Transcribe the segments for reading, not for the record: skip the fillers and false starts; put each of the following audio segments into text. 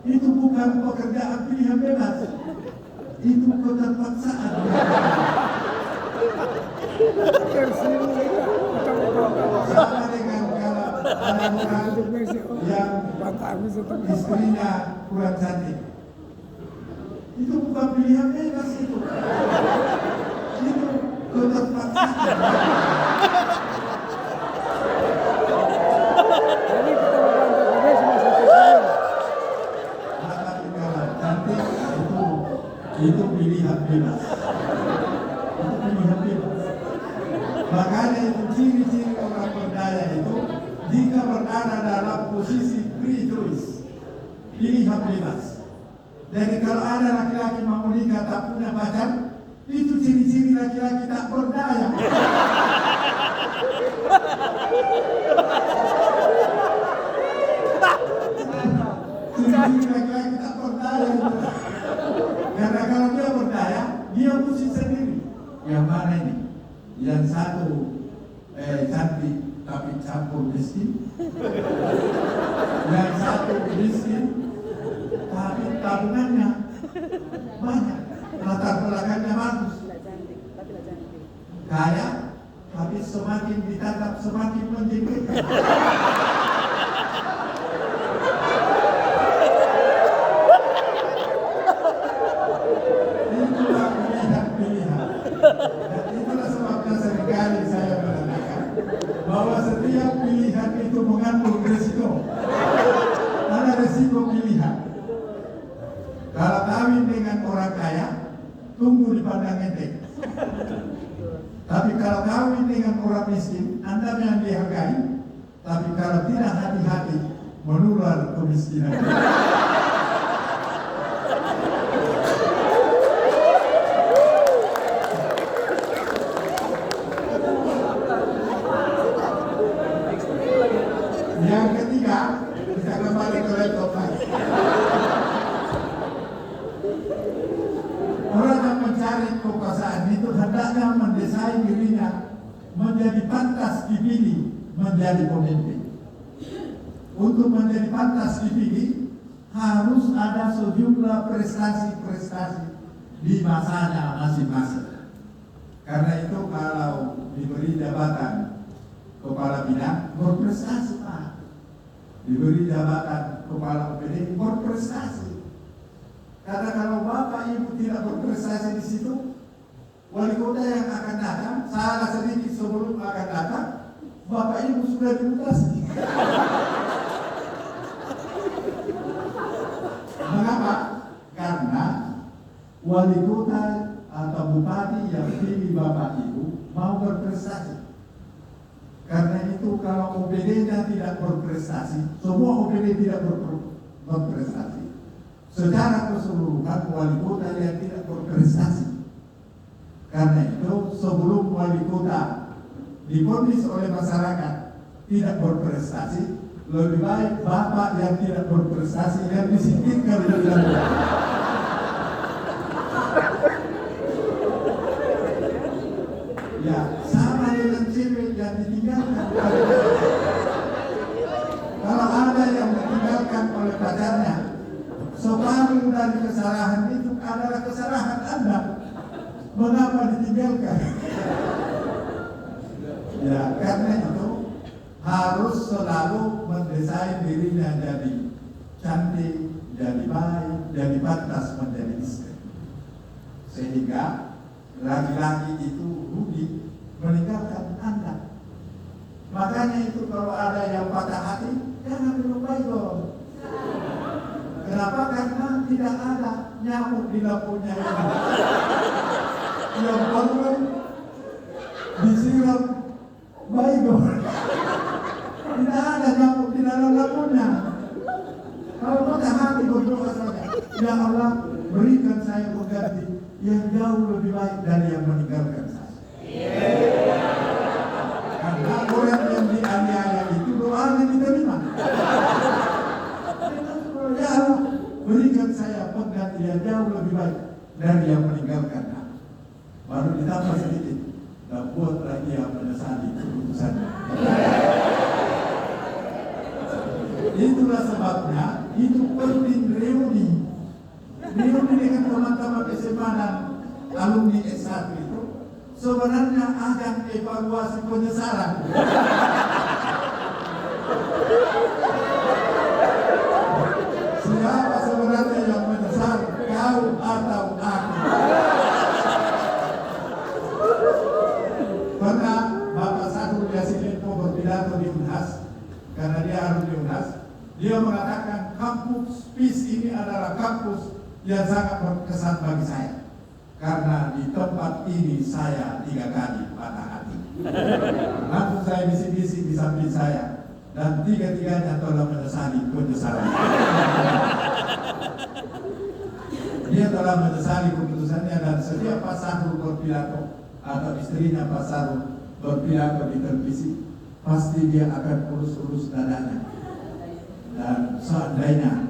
Itu bukan pekerjaan pilihan bebas, itu keterpaksaan. Sama dengan kalau ada orang yang istrinya kurang cantik, itu bukan pilihan bebas, itu keterpaksaan. Itu pilihan bebas. Itu pilihan bebas. Makanya itu ciri-ciri orang berdaya itu jika berada dalam posisi free choice, pilihan bebas. Jadi kalau ada laki-laki mau menikah tak punya pacar, itu ciri-ciri laki-laki tak berdaya. Ciri-ciri laki-laki tak berdaya. Karena kalau dia berdaya, dia mesti sendiri. Yang mana ini? Yang satu cantik tapi campur miskin. Yang satu miskin tapi tabungannya banyak, latar belakangnya bagus. Kaya tapi semakin ditangkap semakin menjengkelkan. Itulah sebabnya seringkali saya mengatakan bahwa setiap pilihan itu mengandung resiko. Ada resiko pilihan. Kalau kawin dengan orang kaya, tunggu dipandang enteng. Tapi kalau kawin dengan orang miskin, Anda yang dihargai. Tapi kalau tidak hati-hati, menular kemiskinan. Yang ketiga, kita kembali ke laptop lagi. Orang yang mencari kekuasaan itu hendaknya mendesain dirinya menjadi pantas dipilih menjadi pemimpin. Untuk menjadi pantas dipilih harus ada sejumlah prestasi-prestasi di masanya masing-masing. Karena itu kalau diberi jabatan kepala bidang berprestasi, Pak. Diberi jabatan kepala OPD berprestasi. Karena kalau Bapak Ibu tidak berprestasi di situ, wali kota yang akan datang salah sedikit sebelum akan datang, Bapak Ibu sudah dimutasi. Mengapa? Karena wali kota atau bupati yang pilih Bapak Ibu mau berprestasi. Karena itu kalau OPD-nya tidak berprestasi, semua OPD tidak berprestasi. Secara keseluruhan wali kota yang tidak berprestasi. Karena itu sebelum wali kota divonis oleh masyarakat tidak berprestasi, lebih baik Bapak yang tidak berprestasi yang disingkirkan dari jabatan. Ya, sama dengan cewek yang ditinggalkan. Kalau ada yang ditinggalkan oleh pacarnya, separuh dari kesalahan itu adalah kesalahan Anda. Mengapa ditinggalkan? Ya, karena itu harus selalu mendesain dirinya jadi cantik, jadi baik, jadi pantas menjadi istri. Sehingga laki-laki itu rugi meninggalkan Anda. Makanya itu kalau ada yang patah hati, jangan melukai dong. Kenapa? Karena tidak ada nyamuk di lampunya ini. Yang perlu disiram baygon. Tidak ada nyamuk di dalam lampunya. Kalau patah hati berdoa saja, ya Allah berikan saya pengganti yang jauh lebih baik dari yang meninggalkan saya. Karena orang yang dianiaya itu doanya diterima. Ya Allah berikan saya pengganti yang jauh lebih baik dari yang meninggalkan saya. Baru ditambah sedikit dan buatlah ia menyesali keputusannya. Itulah sebabnya itu penting reuni dengan teman-teman SMA dan alumni S1 itu sebenarnya ajang evaluasi penyesalan. Siapa sebenarnya yang menyesal, kau atau aku? Pernah Bapak Sahrul Yassin Limpo berpidato di Unhas, karena dia alumni Unhas, dia mengatakan kampus PIS ini adalah kampus yang sangat berkesan bagi saya, karena di tempat ini saya 3 kali patah hati. Langsung saya bisik-bisik di samping saya, dan 3-tiganya telah menyesali penyesalan. Dia telah menyesali keputusannya, dan setiap Pak Sahrul berpidato atau istrinya Pak Sahrul berpidato di televisi, pasti dia akan urus-urus dadanya. Dan seandainya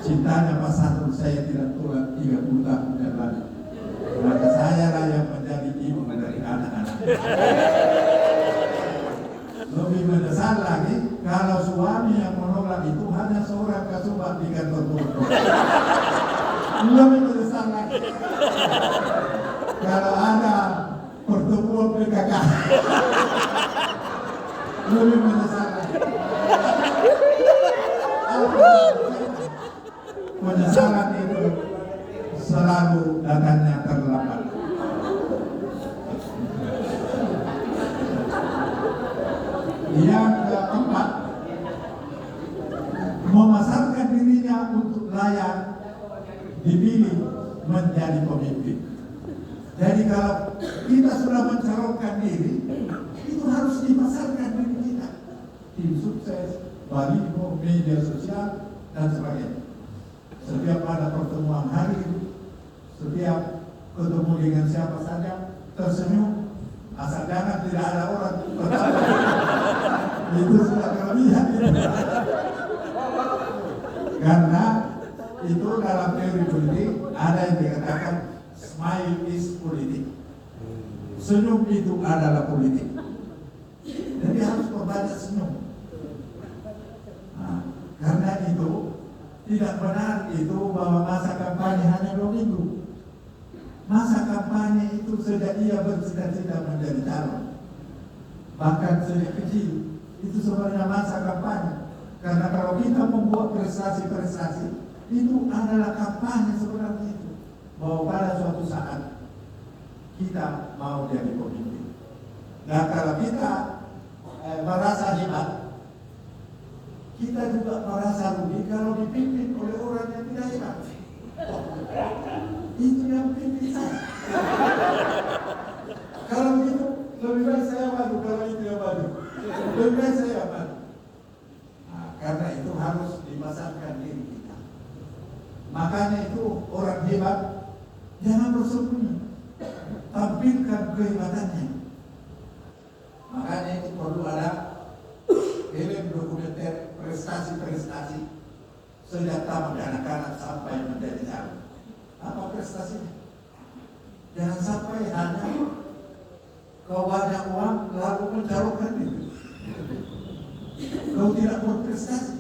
cintanya Pak Sahrul saya tidak tolak 30 tahun yang lalu, maka saya lah yang menjadi ibu dari anak-anak. Lebih menyesal lagi kalau suami yang menolak itu hanya seorang kasubag di kantor Bogor. Lebih menyesal lagi kalau ada pertemuan PKK. Lebih menyesal lagi. Penyesalan itu selalu datangnya terlambat. Yang keempat, memasarkan dirinya untuk layak dipilih menjadi pemimpin. Jadi kalau kita sudah mencalonkan diri, itu harus dipasarkan diri kita. Tim sukses, baliho, media sosial, dan sebagainya. Setiap ada pertemuan hari, setiap ketemu dengan siapa saja, tersenyum, asal jangan tidak ada orang pertama. Itu sudah kelebihan itu. Karena itu dalam teori politik ada yang dikatakan smile is politik. Senyum itu adalah politik. Jadi harus perbanyak senyum. Nah, karena itu tidak benar itu bahwa masa kampanye hanya 2 minggu. Masa kampanye itu sejak ia bercita-cita menjadi calon, bahkan sejak kecil, itu sebenarnya masa kampanye. Karena kalau kita membuat prestasi-prestasi, itu adalah kampanye sebenarnya itu, bahwa pada suatu saat kita mau jadi pemimpin. Nah kalau kita merasa hebat, kita juga merasa rugi kalau dipimpin oleh orang yang tidak hebat. Itu yang pimpin saya. Kalau begitu, lebih baik saya maju. Kalau itu yang maju, lebih baik saya maju. Nah, karena itu harus dipasarkan diri kita. Makanya itu orang hebat jangan bersembunyi, tampilkan kehebatannya. Makanya itu perlu ada film dokumenter prestasi-prestasi sejak tamat anak-anak sampai menjadi calon. Apa prestasinya? Jangan sampai hanya kau banyak uang lalu mencalonkan diri. Kau tidak berprestasi.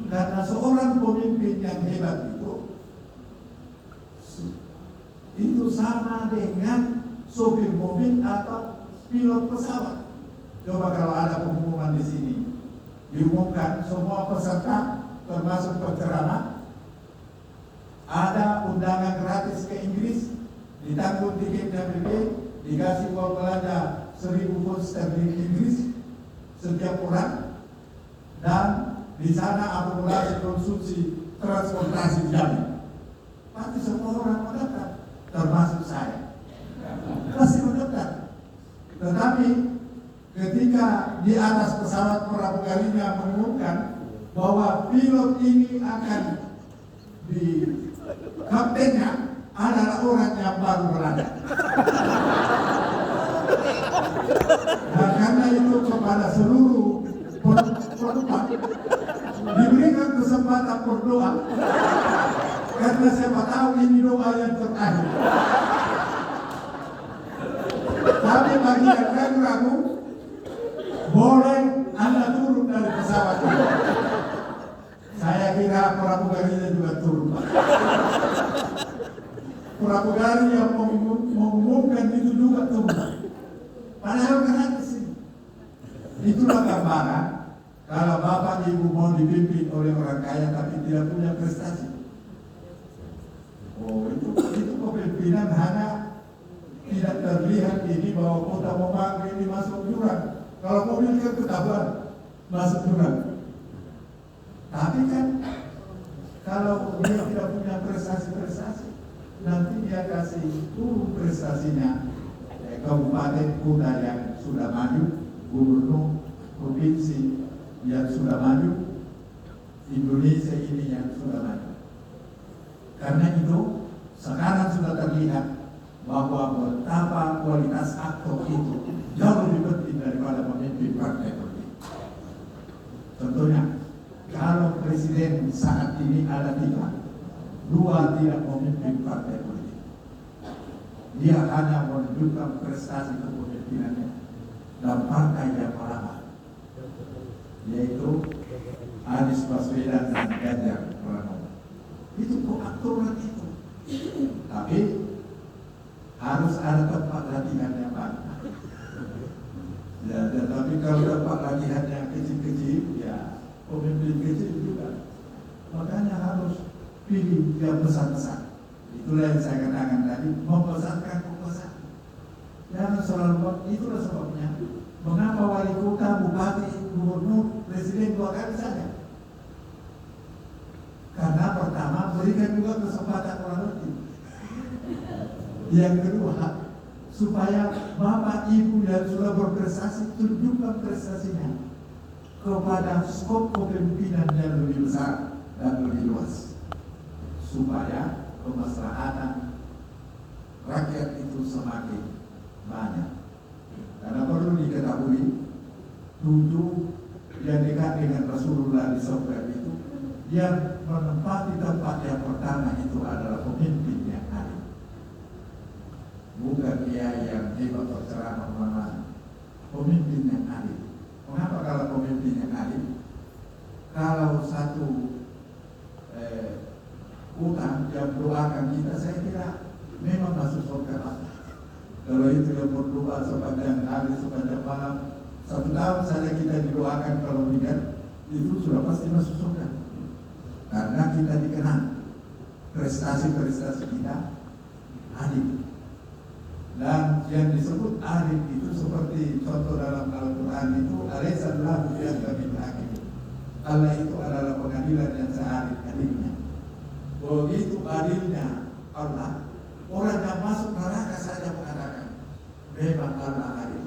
Karena seorang pemimpin yang hebat itu sama dengan sopir mobil atau pilot pesawat. Coba kalau ada pengumuman di sini, diumumkan semua peserta termasuk penceramah ada undangan gratis ke Inggris, ditanggung tiketnya PP, dikasih uang belanja 1.000 pound sterling Inggris setiap orang, dan di sana akumulasi konsumsi transportasi dijamin. Pasti semua orang mendaftar, termasuk saya. Pasti mendaftar. Tetapi ketika di atas pesawat pramugarinya mengumumkan bahwa pilot ini akan di kaptennya adalah orang yang baru berangkat. Dan karena itu kepada seluruh penumpang diberikan kesempatan berdoa, karena siapa tahu ini doa yang terakhir. Tapi bagi yang ragu-ragu, boleh Anda turun dari pesawat itu. Ya pramugarinya juga turun. Pramugari yang mengumumkan itu juga turun. Padahal kan di sini. Itulah gambaran kalau Bapak Ibu mau dipimpin oleh orang kaya tapi tidak punya prestasi. Oh, itu kepemimpinan hanya tidak terlihat ini bahwa kota Mobagu ini masuk jurang. Kalau mobil kan ketahuan masuk jurang. Tapi kan kalau dia tidak punya prestasi, nanti dia kasih turun prestasinya. Kabupaten kota yang sudah maju, gubernur provinsi yang sudah maju, Indonesia ini yang sudah maju. Karena itu sekarang sudah terlihat bahwa betapa kualitas aktor itu jauh lebih penting daripada pemimpin partai politik. Contohnya, kalau presiden saat ini ada 2 tidak memimpin partai politik. Dia hanya menunjukkan prestasi kepemimpinannya dan partai yang lama, yaitu Anies Baswedan dan Ganjar Pranowo. Itu aturan itu. Tapi harus ada tempat latihan yang baru. Ya, tapi kalau tempat latihan yang kecil-kecil, ya pemimpin kecil juga. Makanya harus pilih yang besar-besar. Itulah yang saya katakan tadi, membesarkan kekuasaan. Jangan selalu, itulah sebabnya mengapa wali kota, bupati, gubernur, presiden 2 kali saja. Karena pertama berikan juga kesempatan orang lain. Yang kedua, supaya bapak ibu yang sudah berprestasi tunjukkan prestasinya kepada skop kepemimpinan yang lebih besar dan lebih luas, supaya kemaslahatan rakyat itu semakin banyak. Karena perlu diketahui 7 yang dekat dengan Rasulullah di Sofyan itu, yang menempati tempat yang pertama itu adalah pemimpin yang adil, bukan kiai yang hebat berceramah kemana-mana. Pemimpin yang adil. Mengapa kalau pemimpin yang adil? Kalau satu utang yang doakan kita, saya kira memang masuk surga. Kalau itu yang berdoa sepanjang hari, sepanjang malam, 1 tahun saja kita didoakan kalau tidak, itu sudah pasti masuk surga. Karena kita dikenal prestasi-prestasi kita adil. Dan yang disebut adil itu seperti contoh dalam Al-Quran itu, Alaihissalam yang kami hakim. Allah itu adalah pengadilan yang seadil-adilnya. Begitu adilnya Allah, orang yang masuk neraka saja mengatakan memang Allah adil.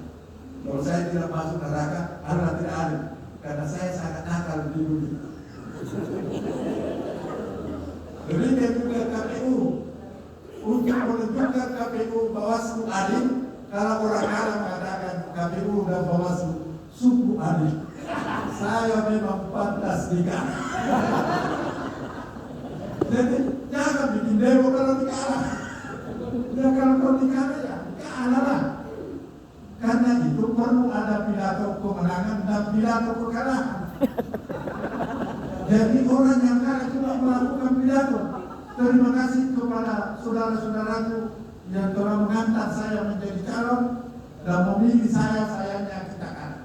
Kalau saya tidak masuk neraka, Allah tidak adil, karena saya sangat nakal di dunia. Demikian juga KPU, untuk menunjukkan KPU Bawaslu adil, kalau orang Arab mengatakan KPU dan Bawaslu suku adil, saya memang pantas nikah. Jadi jangan bikin demo kalau dikalah. Ya kalau dikalah ya kalah lah. Karena itu perlu ada pidato kemenangan dan pidato kekalahan. Jadi orang yang kalah cuma melakukan pidato. Terima kasih kepada saudara-saudaraku yang telah mengantar saya menjadi calon dan memilih sayanya kita kalah.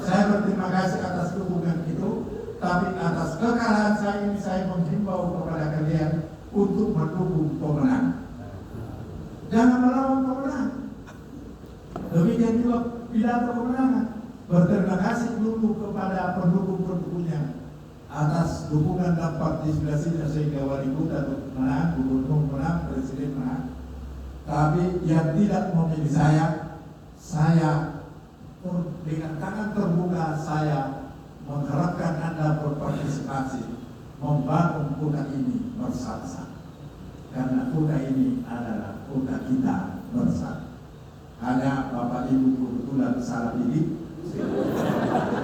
Saya berterima kasih atas dukungan itu. Tapi atas kekalahan saya ini, saya menghimbau kepada kalian untuk mendukung pemenang. Jangan melawan pemenang. Demikian juga pidato kemenangan. Berterima kasih dulu kepada pendukung-pendukungnya atas dukungan dan partisipasinya sehingga wali kota menang, gubernur menang, presiden menang. Tapi yang tidak memilih saya dengan tangan terbuka saya mengharapkan Anda berpartisipasi membangun kota ini bersama-sama. Karena kota ini adalah kota kita bersama. Hanya Bapak Ibu kebetulan salah pilih,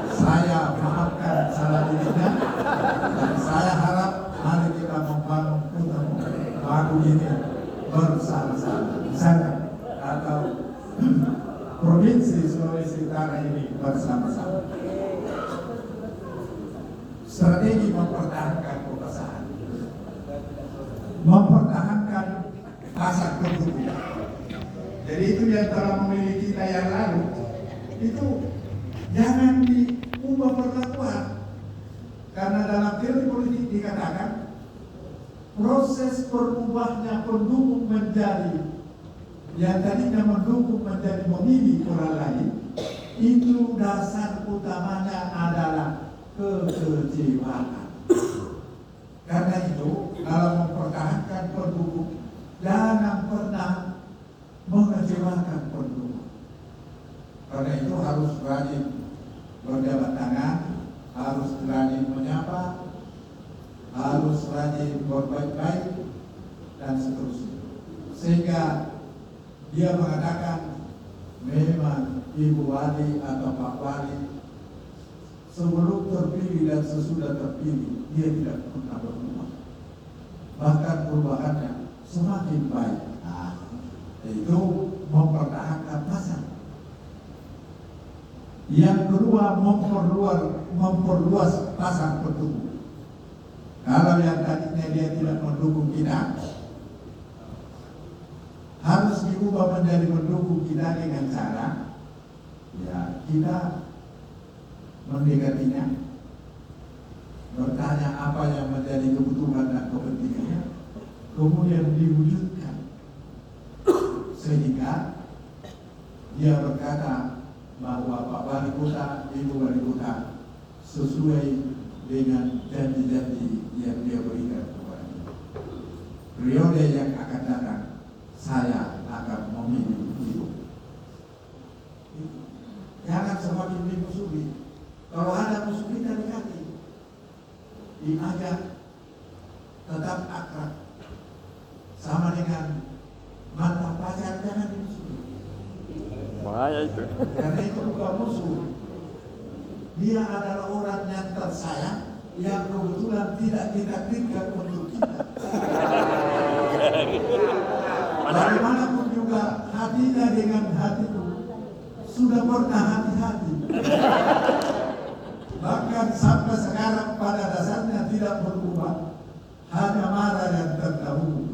saya maafkan salah pilihnya, dan saya harap mari kita membangun kota baru ini bersama-sama. Misalnya, atau Provinsi Sulawesi Utara ini bersama-sama. strategi mempertahankan kekuasaan, mempertahankan pasar pendukung. Jadi itu yang telah memilih kita yang lalu, itu jangan diubah perlakuan. Karena dalam teori politik dikatakan proses berubahnya pendukung menjadi yang tadinya mendukung menjadi memilih orang lain, itu dasar utamanya adalah kekecewaan. Karena itu dalam mempertahankan pendukung jangan pernah mengecewakan pendukung. Karena itu harus rajin berjabat tangan, harus rajin menyapa, harus rajin berbaik-baik, dan seterusnya. Sehingga dia mengatakan memang Ibu Wali atau Pak Wali sebelum terpilih dan sesudah terpilih dia tidak pernah berubah. Bahkan perubahannya semakin baik. Itu mempertahankan pasar. Yang kedua, memperluas pasar pendukung. Kalau yang tadinya dia tidak mendukung kita, harus diubah menjadi mendukung kita dengan cara ya kita mendekatinya, bertanya apa yang menjadi kebutuhan dan kepentingannya, kemudian diwujudkan sehingga dia berkata bahwa Pak Wali Kota, Ibu Wali Kota sesuai dengan janji-janji yang dia berikan kepada kita. Periode yang akan datang saya akan memilih Ibu. Jangan semakin dimusuhi. Kalau ada musuh kita di hati, diajak tetap akrab. Sama dengan mantan pacar, jangan dimusuhi. Bahaya itu. Karena itu bukan musuh. Dia adalah orang yang tersayang, yang kebetulan tidak ditakdirkan untuk kita. Bagaimanapun juga hatinya dengan hatiku sudah pernah hati-hati. Bahkan sampai sekarang pada dasarnya tidak berubah, hanya marah yang terdahulu.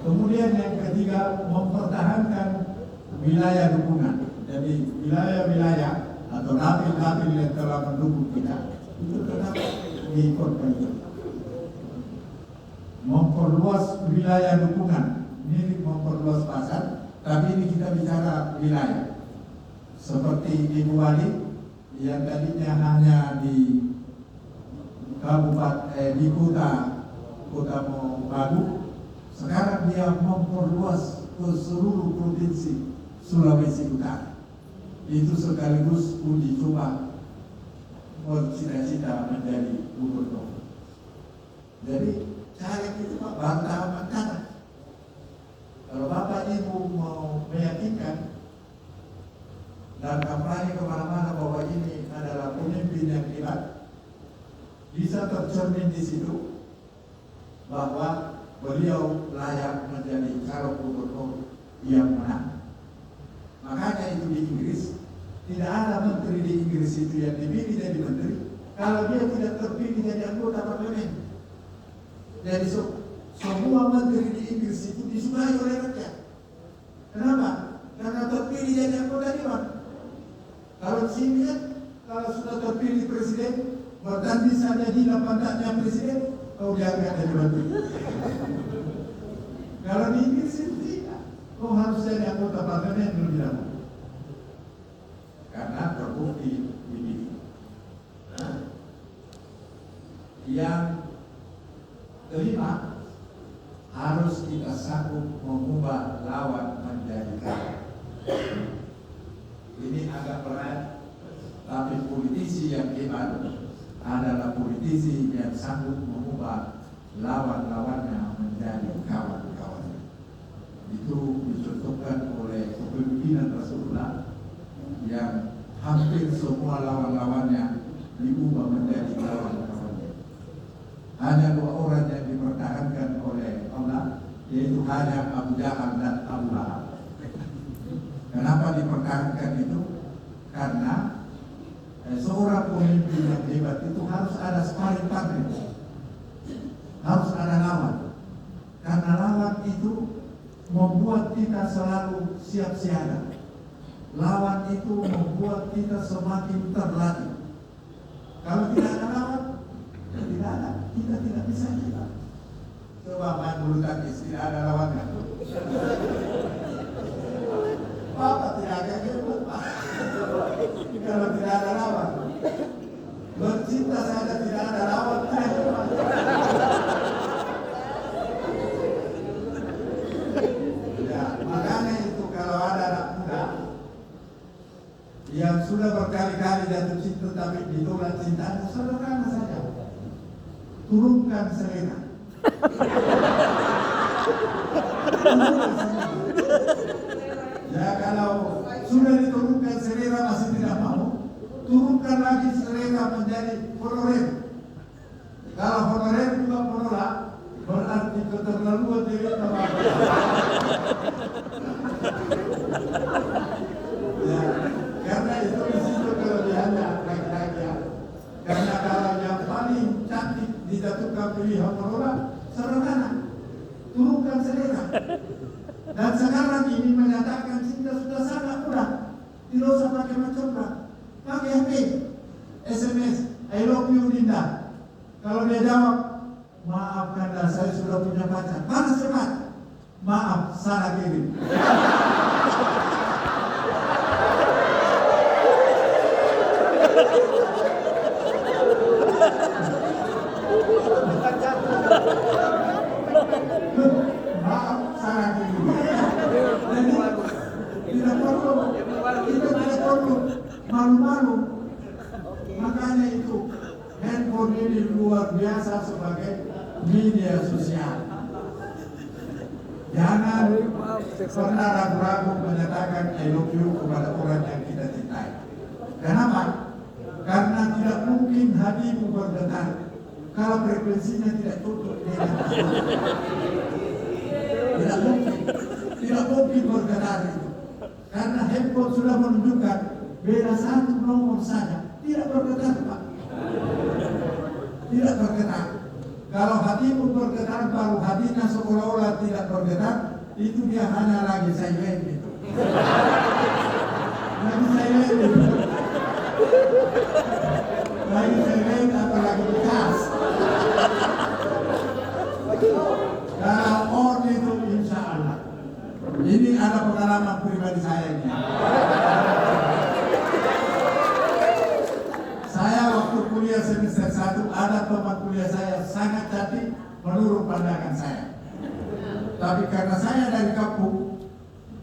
Kemudian yang ketiga, mempertahankan wilayah dukungan. Jadi wilayah-wilayah atau dapil-dapil yang telah mendukung kita itu tetap diperbaiki. Memperluas wilayah dukungan, ini memperluas pasar, tapi ini kita bicara wilayah. Seperti Ibu Wali yang tadinya hanya di kabupaten di kota Baru, sekarang dia memperluas ke seluruh provinsi Sulawesi Utara. Itu sekaligus uji coba bercita-cita menjadi gubernur. Jadi cara itu Pak bantah kata. Kalau Bapak Ibu mau meyakinkan dan kampanye kemana-mana bahwa ini adalah pemimpin yang hebat, bisa tercermin di situ bahwa beliau layak menjadi calon gubernur yang menang. Makanya itu di Inggris tidak ada menteri di Inggris itu yang dipilih jadi menteri kalau dia tidak terpilih jadi anggota parlemen. Jadi semua menteri di Inggris itu disukai oleh rakyat. Kenapa? Karena terpilih jadi anggota dewan. Kalau di sini kan kalau sudah terpilih presiden bertanding saja di pantatnya presiden, kau diangkat jadi menteri. Kalau di Inggris itu tidak, kau harus jadi anggota parlemen dulu dahulu. Karena terbukti begini. Yang kelima, harus kita sanggup mengubah lawan menjadi kawan. Ini agak berat, tapi politisi yang hebat adalah politisi yang sanggup mengubah lawan-lawannya menjadi kawan-kawannya. Itu dicontohkan oleh kepemimpinan Rasulullah yang hampir semua lawan-lawannya diubah menjadi kawan-kawannya. Hanya 2 orang yang dipertahankan oleh Allah, hanya Abu Jahal dan Abu Lahab. Kenapa dipertahankan itu? Karena seorang pemimpin yang hebat itu harus ada sparring partner, harus ada lawan. Karena lawan itu membuat kita selalu siap siaga. Lawan itu membuat kita semakin terlatih. Kalau tidak ada lawan, kita tidak bisa kita. Coba main bulu tangkis, tidak ada lawannya. Bapak tidak ada hebat, Pak. Kalau tidak ada lawan, bercinta saja tidak ada lawan, tidak hebat. Ya, makanya itu kalau ada anak muda yang sudah berkali-kali jatuh cinta tapi ditolak cintanya, sederhana saja. Turunkan selera. Ya, kalau sudah diturunkan selera masih tidak mau, turunkan lagi selera menjadi honorer. Kalau honorer juga menolak, berarti keterlaluan diri sama. Ya, karena itu di situ kelebihannya laki-laki. Karena kalau yang paling cantik dijatuhkan pilihan menolak, sederhana, turunkan selera. Dan sekarang ini menyatakan cinta sudah sangat mudah. Tidak usah pakai mencoba, pakai HP, SMS, I love you Linda. Kalau dia jawab, maaf Kanda, saya sudah punya pacar. Balas cepat, maaf, salah kirim. Maaf, salah kirim. Jadi tidak perlu malu-malu. Makanya itu handphone ini luar biasa sebagai media sosial. Jangan pernah ragu-ragu menyatakan I love you kepada orang yang kita cintai. Kenapa? Karena tidak mungkin hatimu bergetar kalau frekuensinya tidak cocok dengan tidak mungkin bergetar itu. Karena handphone sudah menunjukkan beda satu nomor saja tidak bergetar, Pak. Tidak bergetar. Kalau hatimu bergetar, baru hatinya seolah-olah tidak bergetar, itu dia hanya lagi silent gitu. Lagi silent gitu. Lagi silent atau lagi dikas. Kalau on itu insya Allah. Ini ada pengalaman pribadi saya ini. Saya waktu kuliah semester 1 ada teman kuliah saya sangat cantik menurut pandangan saya. Tapi karena saya dari kampung,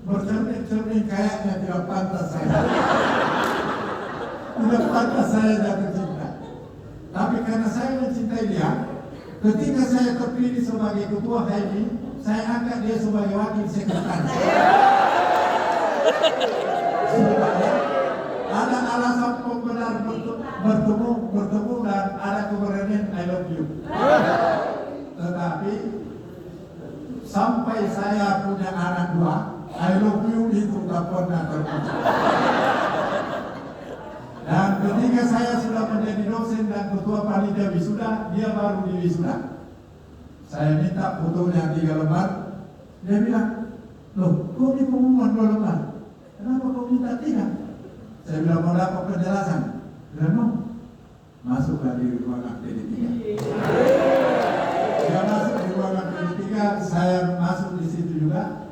bercermin kayaknya tidak pantas saya. Tidak pantas saya jatuh cinta. Tapi karena saya mencintai dia, ketika saya terpilih sebagai ketua HMI, saya angkat dia sebagai wakil sekretaris. Supaya ada alasan pembenar bertemu dan ada keberanian I love you. Tetapi sampai saya punya anak 2, I love you itu tak pernah terwujud. Dan ketika saya sudah menjadi dosen dan ketua panitia wisuda, dia baru di wisuda. Saya minta fotonya 3 lembar. Dia bilang, loh, kok ini pengumuman 2 lembar? Kenapa kau minta 3? Saya bilang mau dapat penjelasan. Bilang, no, masuklah di ruangan PD3. Dia masuk di ruangan PD3, saya masuk di situ juga.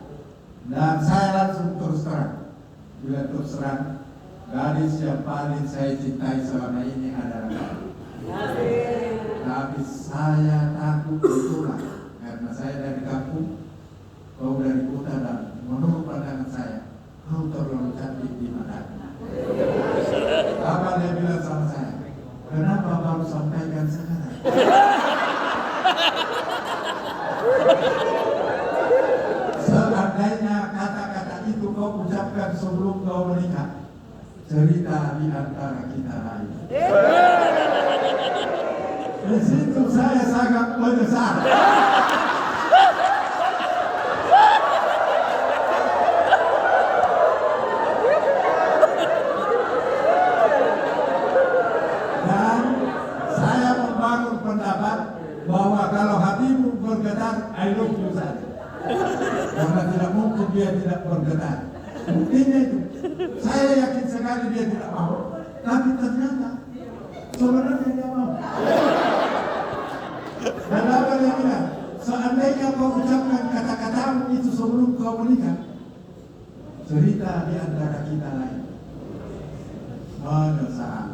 Dan saya langsung terus terang. Bila terus terang, gadis yang paling saya cintai selama ini adalah kamu. Tapi saya takut ditolak karena saya dari kampung, kau dari kota, dan menurut pandangan saya, kau terlalu cantik di mata. Apa dia bilang sama saya? Kenapa baru sampaikan sekarang? Seandainya kata-kata itu kau ucapkan sebelum kau menikah, cerita di antara kita lain. Di situ saya sangat menyesal. bergetar, I love you saja. Karena tidak mungkin dia tidak bergetar. Buktinya itu, saya yakin sekali dia tidak mau. Tapi ternyata sebenarnya dia mau. Dan apa dia bilang? Seandainya kau ucapkan kata-katamu itu sebelum kau menikah, cerita di antara kita lain. Menyesal.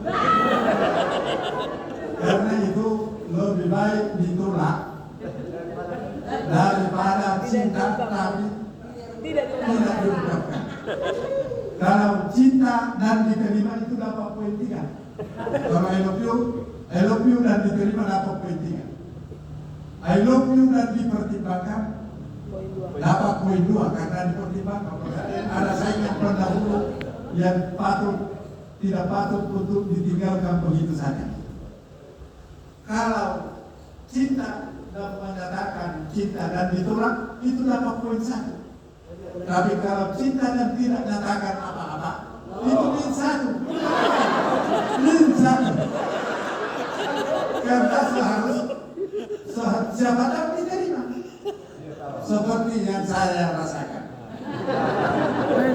Karena itu lebih baik ditolak daripada cinta tapi tidak diungkapkan. Kalau cinta dan diterima itu dapat poin 3. Kalau I love you dan diterima dapat poin 3. I love you dan dipertimbangkan dapat poin 2 karena dipertimbangkan. Ada saingan pendahulu yang tidak patut untuk ditinggalkan begitu saja. Kalau cinta dan menyatakan cinta dan ditolak itu dapat poin 1. Tapi kalau cinta dan tidak menyatakan apa-apa itu min 1. Min 1. Karena siapa tahu diterima. Seperti yang saya rasakan.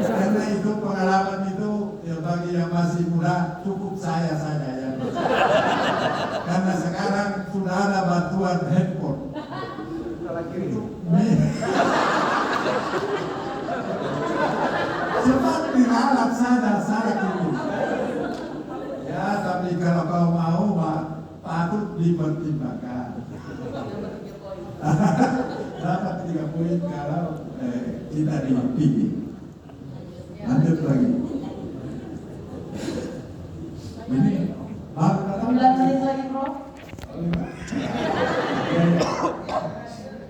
Karena itu pengalaman itu ya bagi yang masih muda cukup saya saja ya. Karena sekarang sudah ada bantuan handphone. Cepat diralat saja saya tunggu. Ya tapi kalau kau mau patut dipertimbangkan. Dapat 3 poin kalau kita dipilih. Lanjut lagi. Ini baru datang. 9 menit lagi, Prof.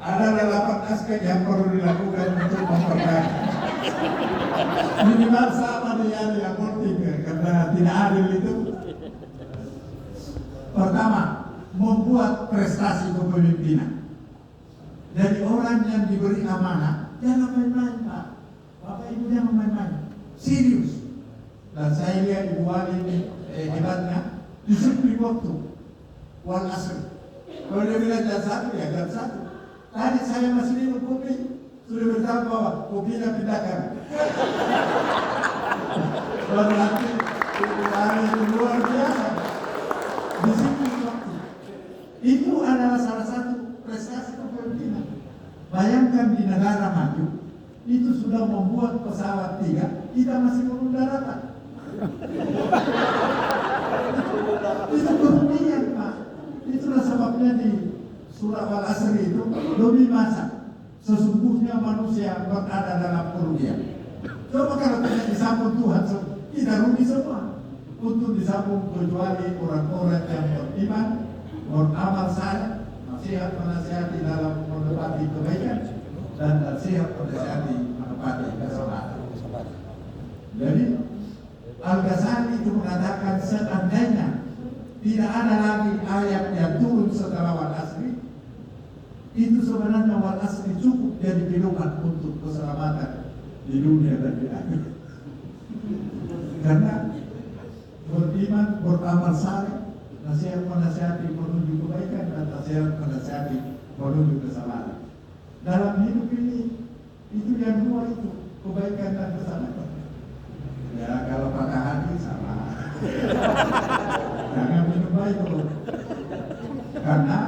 Ada 8 aspek yang perlu dilakukan untuk memperbaiki. Minimal sama dengan yang penting karena tidak adil itu. Pertama, membuat prestasi kepemimpinan. Dari orang yang diberi amanah, jangan main-main, Pak. Bapak Ibu jangan main-main. Serius. Dan saya lihat Ibu Wali ini hebatnya, disiplin waktu. Wal asr. Kalau dia bilang jam 1, ya jam 1. Tadi saya masih minum kopi, sudah beritahu bahwa kopinya pindahkan. Baru nanti Ibu Wali itu luar biasa. Disiplin waktu. Itu adalah salah satu prestasi kepemimpinan. Bayangkan di negara maju itu sudah membuat pesawat 3, kita masih belum daratan. Itu kerugian, Pak. Itulah sebabnya di surah Al-Asr itu lebih masa sesungguhnya manusia berada dalam kerugian. Coba kalau tidak disambung Tuhan, kita rugi semua. Untuk disambung kecuali orang-orang yang beriman, beramal saleh, nasihat menasihati dalam menepati kebaikan dan nasihat menasihati menepati kesalahan. Jadi Al-Ghazali itu mengatakan seandainya tidak ada lagi ayat yang turun setelah wal asri, itu sebenarnya wal asri cukup jadi pedoman untuk keselamatan di dunia dan di akhirat. Karena beriman, beramal saleh, nasihat menasihati menuju kebaikan dan nasihat menasihati menuju kesalahan. Dalam hidup ini itu yang dua itu, kebaikan dan kesalahan. Ya kalau patah hati sama. Jangan minum baik dulu. Karena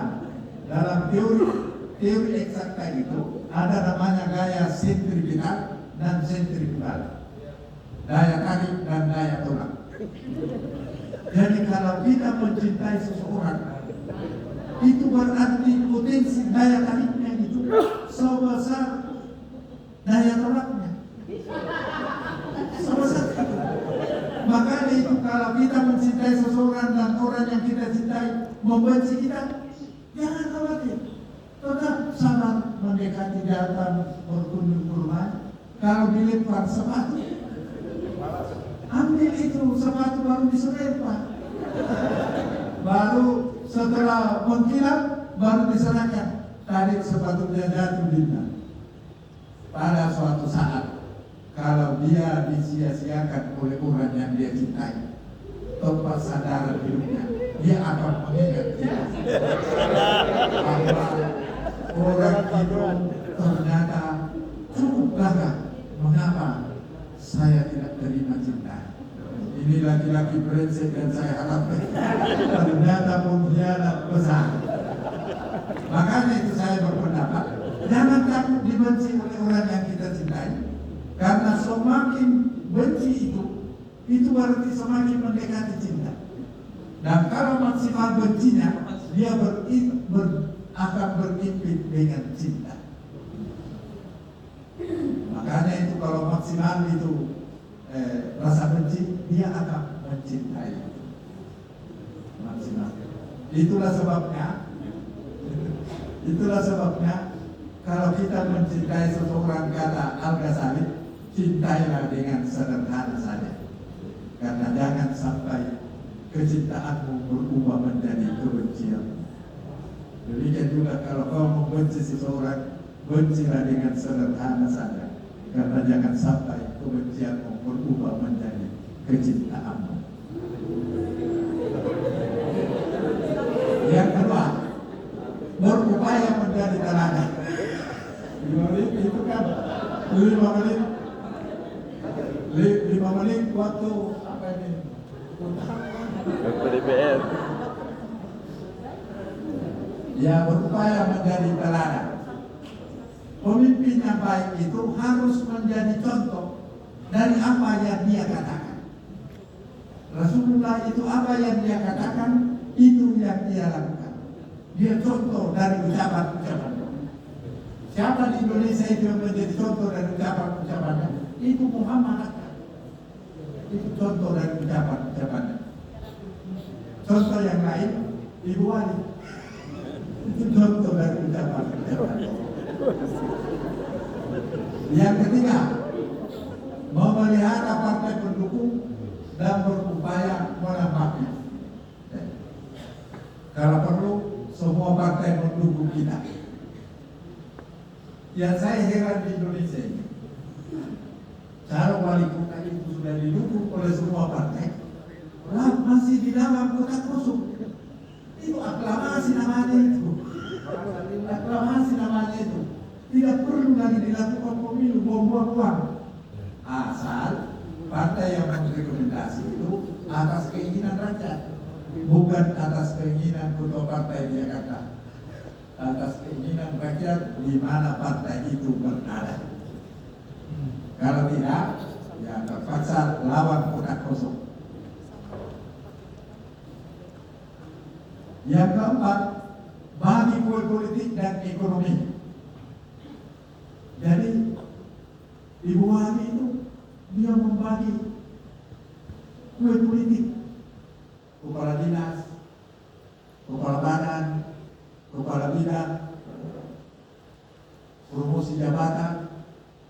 dalam teori eksakta itu ada namanya gaya sentripetal dan sentrifugal. Daya tarik dan daya tolak. Jadi kalau kita mencintai seseorang, itu berarti potensi daya tariknya itu sebesar daya tolaknya. Sebesar itu. Makanya itu kalau kita mencintai seseorang dan orang yang kita cintai membenci kita, jangan khawatir. Tetap sabar mendekati datang berkunjung ke rumah. Kalau dilempar sepatu, ambil itu sepatu baru diselempar. Baru setelah mengkilat baru diserahkan. Tarik sepatunya jatuh bintang. Pada suatu saat kalau dia disia-siakan oleh orang yang dia cintai, tempat sandaran hidupnya, dia akan mengingat dia. orang itu ternyata cukup gagah. Mengapa saya tidak terima cinta? Ini laki-laki brengsek dan saya harapkan ternyata pengkhianat besar. Makanya itu saya berpendapat, jangan takut dibenci oleh orang yang kita cintai. Karena semakin benci itu berarti semakin mendekati cinta. Dan kalau maksimal bencinya, dia akan berimpit dengan cinta. Makanya itu kalau maksimal itu rasa benci, dia akan mencintai maksimal. Itulah sebabnya kalau kita mencintai seseorang, kata Al-Ghazali, cintailah dengan sederhana saja. Karena jangan sampai kecintaanmu berubah menjadi kebencian. Demikian juga kalau kau membenci seseorang, bencilah dengan sederhana saja. Karena jangan sampai kebencianmu berubah menjadi kecintaanmu. Yang kedua, berupaya menjadi teladan. 5 menit itu kan 5 menit waktu apa ini? DPR. Ya, berupaya menjadi teladan. Pemimpin yang baik itu harus menjadi contoh dari apa yang dia katakan. Rasulullah itu apa yang dia katakan, itu yang dia lakukan. Dia contoh dari ucapan-ucapan. Siapa di Indonesia itu yang menjadi contoh dari ucapan-ucapannya? Itu Muhammad. Itu contoh dari ucapan-ucapannya. Contoh yang lain, Ibu Wali. Itu contoh dari ucapan-ucapannya. Yang ketiga, memelihara partai pendukung dan berupaya menambahnya. Kalau perlu, semua partai mendukung kita. Yang saya heran di Indonesia ini, calon wali kota itu sudah didukung oleh semua partai, masih di dalam kota kosong. Itu aklamasi namanya itu. Aklamasi namanya itu. Tidak perlu lagi dilakukan pemilu buang-buang uang. Asal partai yang merekomendasi itu atas keinginan rakyat, bukan atas keinginan ketua partai di Jakarta. Atas keinginan rakyat di mana partai itu berada. Kalau tidak, ya terpaksa lawan kota kosong. Yang keempat, bagi kue politik dan ekonomi. Jadi Ibu Wali itu dia membagi kue politik, kepala dinas, kepala badan, kepala bidang, promosi jabatan,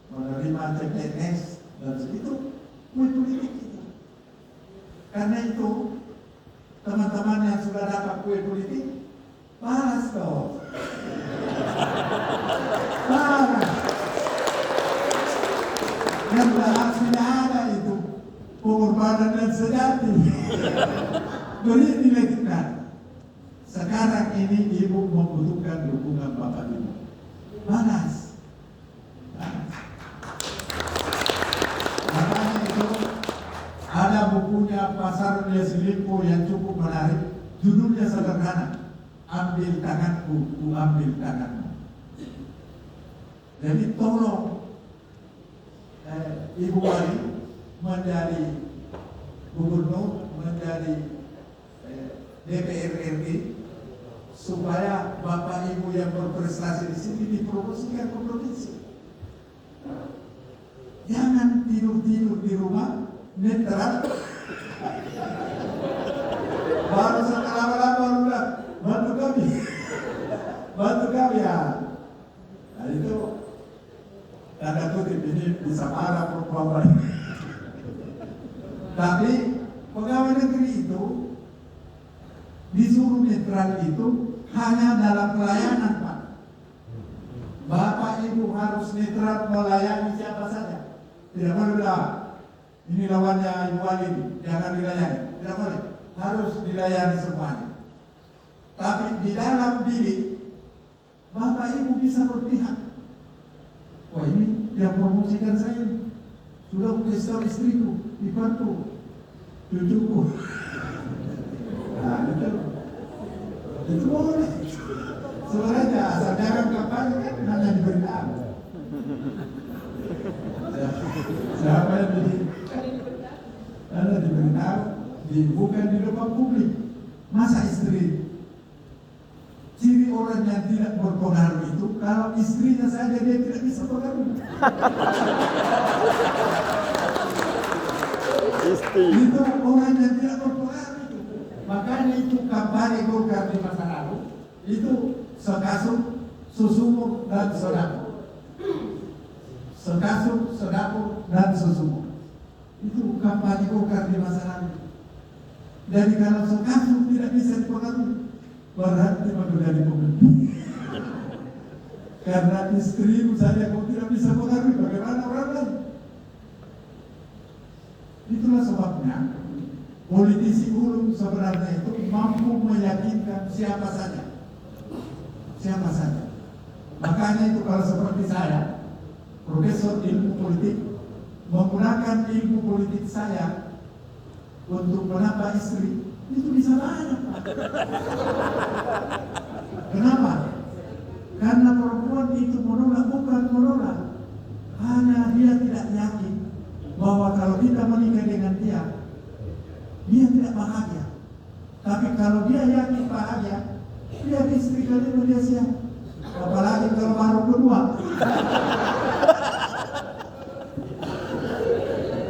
menerima CPNS, dan itu kue politik itu. Karena itu teman-teman yang sudah dapat kue politik, balas dong. Balas. Yang harus tidak ada itu pengorbanan dan sejati. Beri nilai kita. Sekarang ini ibu membutuhkan dukungan bapak ibu. Balas. Makanya itu ada bukunya Pasar Limpo yang cukup menarik. Judulnya sederhana. Ambil tanganku, ku ambil tanganmu. Jadi tolong Ibu Wali menjadi gubernur, menjadi DPR RI, supaya bapak ibu yang berprestasi di sini dipromosikan ke provinsi. Jangan tidur-tidur di rumah, netral. Baru setelah lama udah bantu kami ya. Nah itu tanda kutip ini bisa marah perempuan. Tapi pegawai negeri itu disuruh netral itu hanya dalam pelayanan, Pak. Bapak Ibu harus netral melayani siapa saja. Tidak boleh bilang ini lawannya Ibu Wali, jangan dilayani. Tidak boleh, harus dilayani semuanya. Tapi di dalam bilik Bapak Ibu bisa berpihak. Wah, ini yang promosikan saya ini. Sudah kasih istriku, iparku, cucuku. Nah, itu boleh. Sebenarnya asal jangan kampanye kan hanya diberitahu. Siapa yang diberitahu, bukan di depan publik. Masa istri? Ciri orang yang tidak berpengaruh itu kalau istrinya saja dia tidak bisa berpengaruh. Itu orang yang tidak berpengaruh itu. Makanya itu kampanye Golkar di masa lalu itu sekasur, susumur dan sodapur. Sekasur, sodapur dan susumur. Itu kampanye Golkar di masa lalu. Jadi kalau sekasur tidak bisa dipengaruhi, berarti menjadi pemimpin. Karena istrimu saja kau tidak bisa pengaruhi, bagaimana orang lain? Itulah sebabnya politisi ulung sebenarnya itu mampu meyakinkan siapa saja. Siapa saja. Makanya itu kalau seperti saya, profesor ilmu politik, menggunakan ilmu politik saya untuk menambah istri, itu bisa banyak. Kenapa? Karena perempuan itu menolak, bukan menolak, hanya dia tidak yakin bahwa kalau kita menikah dengan dia tidak bahagia. Tapi kalau dia yakin bahagia, dia istri kali dia siap. Apalagi kalau baru kedua.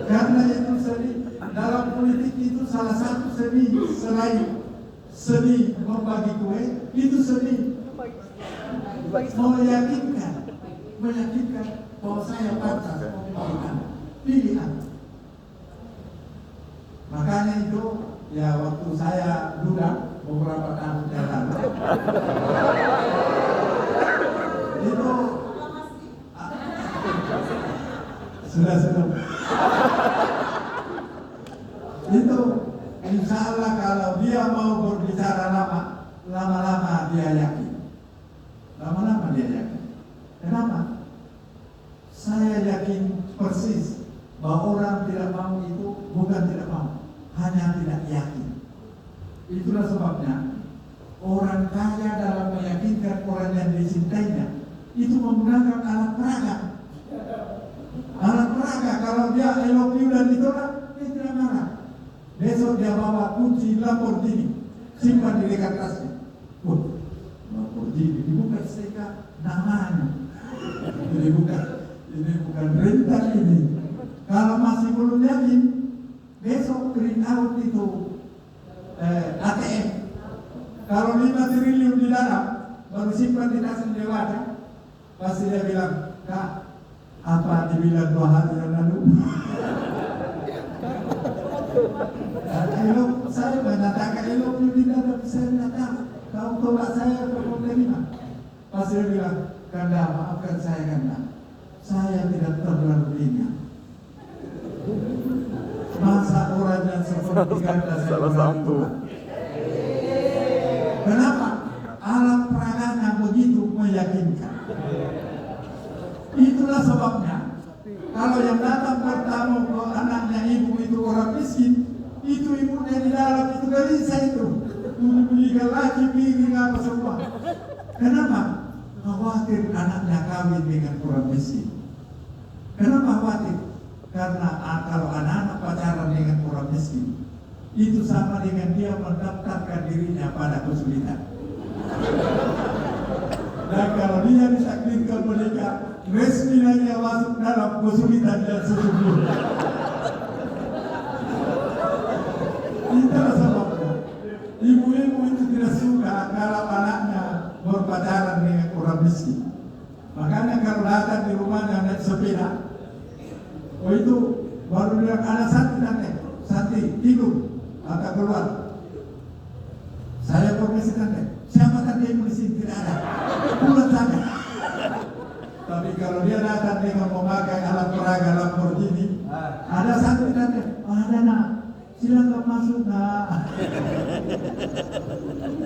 Karena itu seni dalam politik itu salah satu seni selain seni membagi kue, itu seni meyakinkan bahwa saya pantas memberikan pilihan. Makanya itu ya waktu saya duda beberapa tahun yang lalu itu sudah itu insya Allah kalau dia mau berbicara lama-lama dia yakin. Lama-lama dia yakin. Kenapa? Saya yakin persis bahwa orang tidak mau itu bukan tidak mau, hanya tidak yakin. Itulah sebabnya orang kaya dalam meyakinkan orang yang dicintainya itu menggunakan alat peraga. Alat peraga, kalau dia I love you dan ditolak, dia tidak marah. Besok dia bawa kunci Lamborghini, simpan di dekat tasnya. Lamborghini dibuka sekat namanya. Ini bukan rental ini. Kalau masih belum yakin, besok print out itu ATM. Kalau 5 triliun di dalam, baru simpan di tas dia baca, pasti dia bilang, Kak, apa dibilang 2 hari yang lalu? Saya menyatakan elok di dalam, saya tidak tahu. Kau tolak saya ke penerima. Pasti dia bilang, Kanda, maafkan saya Kanda. Saya tidak terlalu ingat. Masa orang yang seperti Kanda saya salah satu. Kenapa? Alat peraganya begitu meyakinkan. Itulah sebabnya kalau yang datang bertamu ke anaknya ibu itu orang miskin, itu ibunya di dalam itu gelisah itu. Belikan lagi piring apa semua. Kenapa? Khawatir anaknya kawin dengan orang miskin. Kenapa khawatir? Karena kalau anak-anak pacaran dengan orang miskin, itu sama dengan dia mendaftarkan dirinya pada kesulitan. Dan kalau dia ditakdirkan menikah, resmi dia masuk dalam kesulitan dan sesungguhnya. Itulah sebabnya ibu-ibu itu tidak suka kalau anaknya berpacaran dengan orang miskin. Makanya kalau datang di rumahnya naik sepeda, itu baru bilang ada Santi tidur atau keluar. Saya permisi tante. Siapa tante yang di sini tidak ada? Pulang saja. Tapi kalau dia datang dengan memakai alat peraga Lamborghini, ada Santi tante. Ada nak. Silakan masuk nak.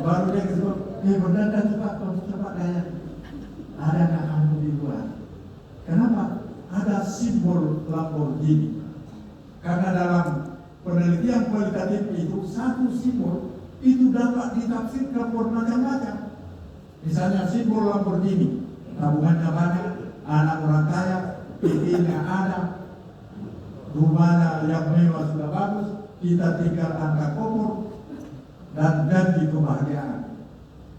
Baru dia sebut, berdandan cepat, cepat gaya. ada anak anu di luar. Kenapa? Ada simbol Lamborghini. Karena dalam penelitian kualitatif itu satu simbol itu dapat ditafsirkan bermacam-macam. Misalnya simbol Lamborghini, tabungannya banyak, anak orang kaya, PT-nya ada, rumahnya yang mewah sudah bagus, kita tinggal angkat kompor dan janji kebahagiaan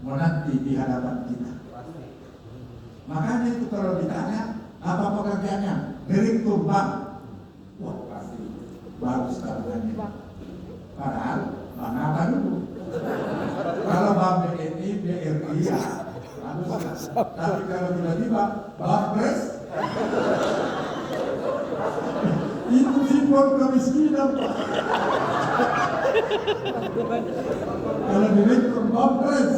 menanti di hadapan kita. Makanya itu kalau ditanya apa pekerjaannya, direktur bank, wah pasti bagus tabungannya. Padahal bank apa dulu? Kalau bank BNI, BRI ya bagus. Tapi kalau tiba-tiba bank pres, itu simbol kemiskinan, Pak. Kalau direktur bank pres,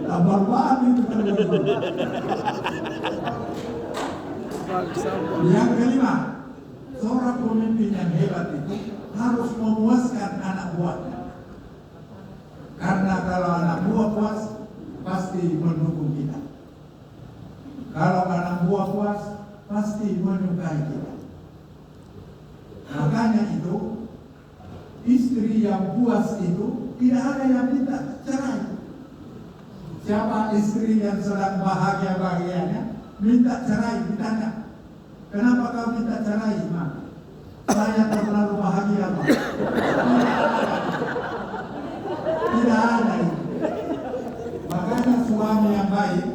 tambah banget itu. Yang kelima, seorang pemimpin yang hebat itu harus memuaskan anak buahnya. Karena kalau anak buah puas, pasti mendukung kita. Kalau anak buah puas, pasti menyukai kita. Makanya itu, istri yang puas itu tidak ada yang minta cerai. Siapa istri yang sedang bahagia-bahagianya minta cerai, ditanya, kenapa kau minta cerai, Ma? Saya terlalu bahagia, Ma. Tidak ada itu. Makanya suami yang baik,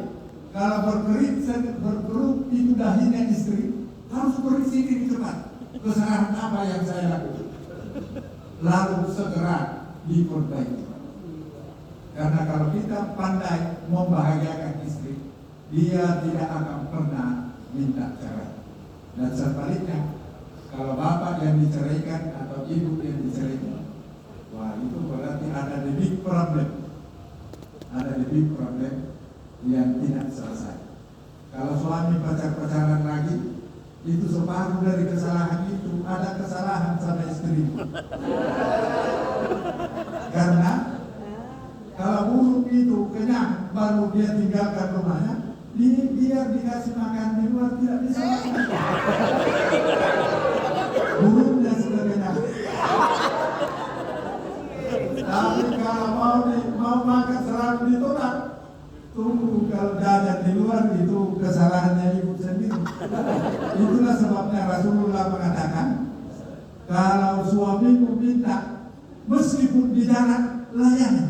kalau berkerut itu dahinya istri, harus berisi diri cepat. Kesalahan apa yang saya lakukan? Lalu segera diperbaiki. Karena kalau kita pandai membahagiakan istri, dia tidak akan pernah minta cerai. Dan sebaliknya, kalau bapak yang diceraikan atau ibu yang diceraikan, wah itu berarti ada the big problem. Ada the big problem yang tidak selesai. Kalau suami pacaran lagi, itu separuh dari kesalahan itu ada kesalahan sama istri. Karena kalau burung itu kenyang baru dia tinggalkan rumahnya, dia dikasih makan di luar tidak bisa makan. Burungnya sudah kenyang. Tapi kalau mau makan selalu ditolak. Tunggu, kalau jajan di luar itu kesalahannya ibu sendiri. Itulah sebabnya Rasulullah mengatakan, kalau suamimu minta meskipun di jalan layani,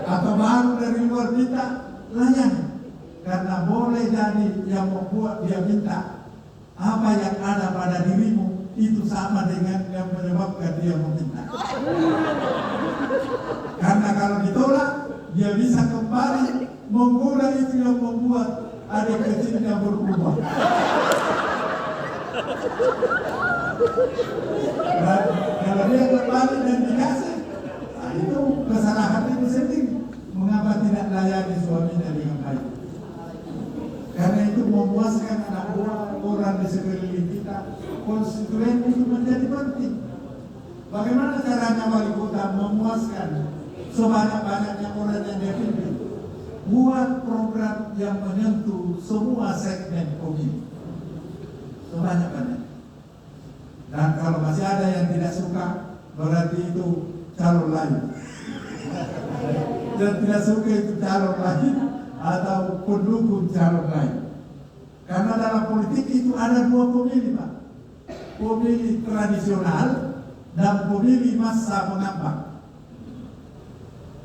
atau baru dari luar minta layani, karena boleh jadi yang membuat dia minta apa yang ada pada dirimu itu sama dengan yang menyebabkan dia meminta. Karena kalau ditolak, dia bisa kembali menggoda itu yang membuat adik kecilnya berubah. Dan kalau dia kembali dan dikasih, nah itu kesalahan itu sendiri. Mengapa tidak layani suaminya dengan baik? Karena itu memuaskan anak buah, orang di sekeliling kita, konstituen itu menjadi penting. Bagaimana caranya wali kota memuaskan sebanyak-banyaknya orang yang dia pimpin? Buat program yang menyentuh semua segmen pemilih, sebanyak-banyak. Dan kalau masih ada yang tidak suka, berarti itu calon lain. Dan tidak suka itu calon lain atau pendukung calon lain. Karena dalam politik itu ada dua pemilih, Pak. Pemilih tradisional dan pemilih masa mengambang.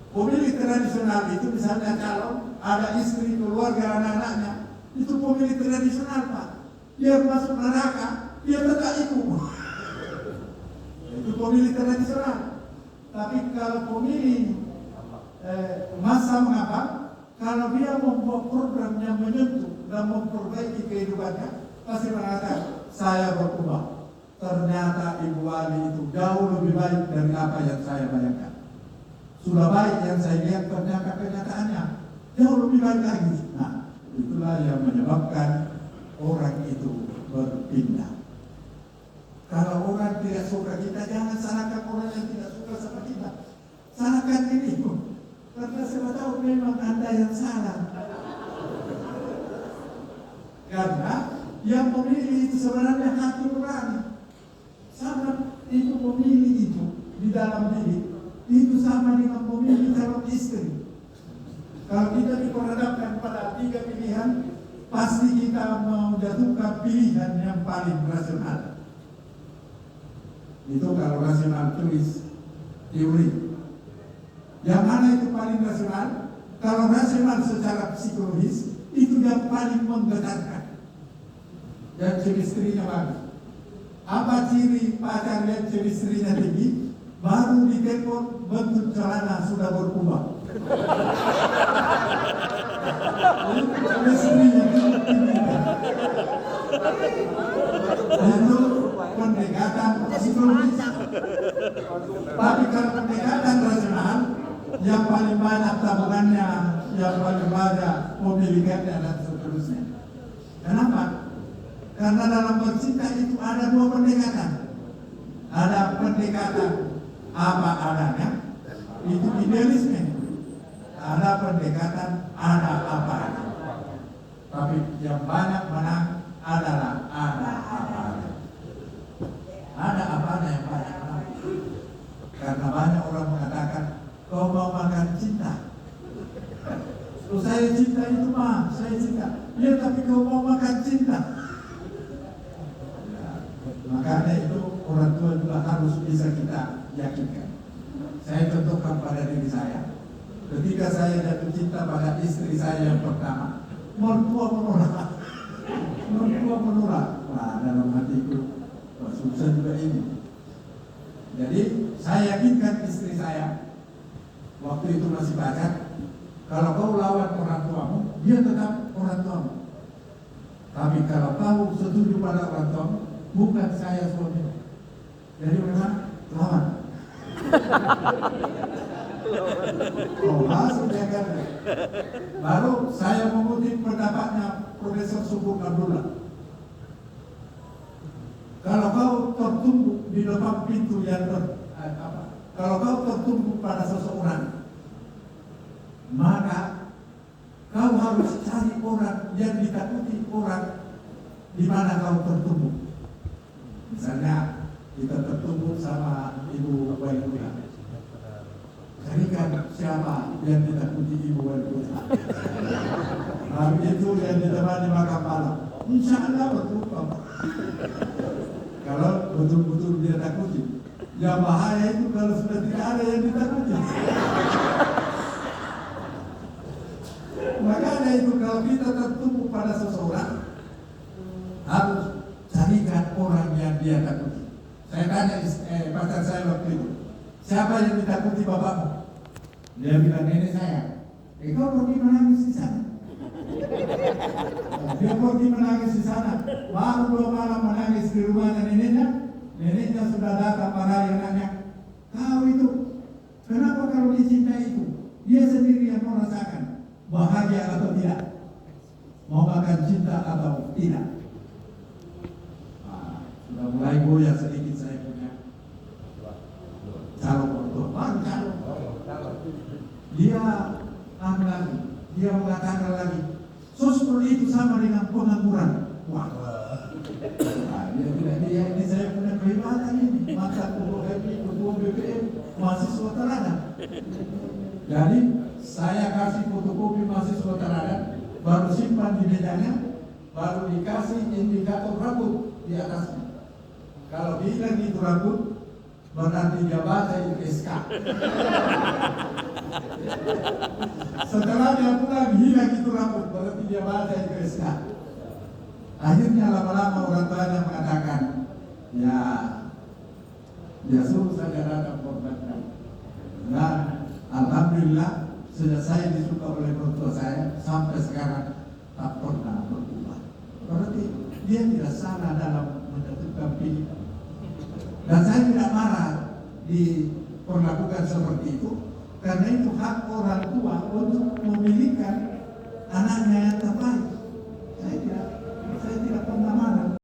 Pemilih tradisional itu misalnya calon, ada istri, keluarga, anak-anaknya, itu pemilih tradisional, Pak. Dia masuk neraka, dia tetap ikut. Itu pemilih tradisional. Tapi kalau pemilih masa mengambang, kalau dia membuat program yang menyentuh dan memperbaiki kehidupannya, pasti mengatakan, saya berubah. Ternyata Ibu Wali itu jauh lebih baik dari apa yang saya bayangkan. Sudah baik yang saya lihat, ternyata kenyataannya jauh lebih baik lagi. Nah, itulah yang menyebabkan orang itu berpindah. Kalau orang tidak suka kita, jangan salahkan orang yang tidak suka sama kita. Salahkan dirimu. Karena saya tahu memang Anda yang salah. Karena yang memilih itu sebenarnya hati nurani. Sama itu memilih itu di dalam diri. Itu sama dengan memilih calon istri. Kalau kita diperhadapkan pada 3 pilihan, pasti kita menjatuhkan pilihan yang paling rasional. Itu kalau rasional tulis teori. Yang mana itu paling rasional? Kalau rasional secara psikologis, itu yang paling menggetarkan. Yang chemistry-nya bagus. Apa ciri pacar yang chemistry-nya tinggi? Baru ditelepon bentuk celana sudah berubah. Chemistry-nya tinggi. Itu pendekatan psikologis. Tapi kalau pendekatan rasional, yang paling banyak tabungannya, yang paling banyak pemilikannya dan seterusnya. Kenapa? Karena dalam bercinta itu ada 2 pendekatan. Ada pendekatan apa adanya, itu idealisme. Ada pendekatan ada apa adanya. Tapi yang banyak menang adalah ada apa adanya. Ada apa adanya yang banyak menang. Karena banyak orang mengatakan, kau mau makan cinta. Kalau saya cinta itu mah, saya cinta. Ya tapi kau mau makan cinta. Ya, makanya itu orang tua juga harus bisa kita yakinkan. Saya contohkan pada diri saya. Ketika saya jatuh cinta pada istri saya yang pertama, mertua menolak. Mertua menolak. Wah, dalam hatiku, wah, susah juga ini. Jadi saya yakinkan istri saya, waktu itu masih pacar, kalau kau lawan orang tuamu, dia tetap orang tuamu. Tapi kalau kau setuju pada orang tuamu, bukan saya suamimu. Jadi memang lawan. Oh, langsung jaga. Baru saya mengutip pendapatnya Profesor Subur Abdullah. Kalau kau tertumbuh di depan pintu yang kalau kau tertumbuh pada seseorang, maka kau harus cari orang yang ditakuti orang di mana kau tertumbuh. Misalnya kita tertumbuh sama ibu wali kota, carikan siapa yang ditakuti ibu wali kota. Itu yang ditemani makan malam, insya Allah bertukar. Kalau betul-betul dia takuti, yang bahaya itu kalau sudah tidak ada yang ditakuti. Makanya itu kalau kita tertumbuh pada seseorang, harus carikan orang yang dia takuti. Saya tanya pacar saya waktu itu, siapa yang ditakuti bapakmu? Dia bilang, nenek saya. Kau pergi menangis di sana. Dia pergi menangis di sana. Baru 2 malam menangis di rumahnya neneknya. Neneknya sudah datang marahi anaknya. Kau itu, kenapa kalau dicintai itu? Dia sendiri yang merasakan bahagia atau tidak, mau makan cinta atau tidak. Nah, sudah mulai goyah sedikit saya punya calon mertua, baru calon. Dia lagi, dia mengatakan lagi, sosmed itu sama dengan pengangguran. Wah, nah, dia bilang ini saya punya kehebatan ini, mantan ketua BPM, mahasiswa teladan. Jadi saya kasih fotokopi mahasiswa teladan, baru simpan di mejanya, baru dikasih indikator rambut di atasnya. Kalau bilang itu rambut, berarti dia baca itu SK. Setelah dia pulang hilang itu rambut, berarti dia baca itu SK. Akhirnya lama-lama orang tuanya mengatakan, ya suruh saja datang korbankan. Dan alhamdulillah sudah saya disuka oleh mertua saya sampai sekarang tak pernah berubah. Berarti dia tidak salah dalam menentukan pilihan. Dan saya tidak marah diperlakukan seperti itu, karena itu hak orang tua untuk memilihkan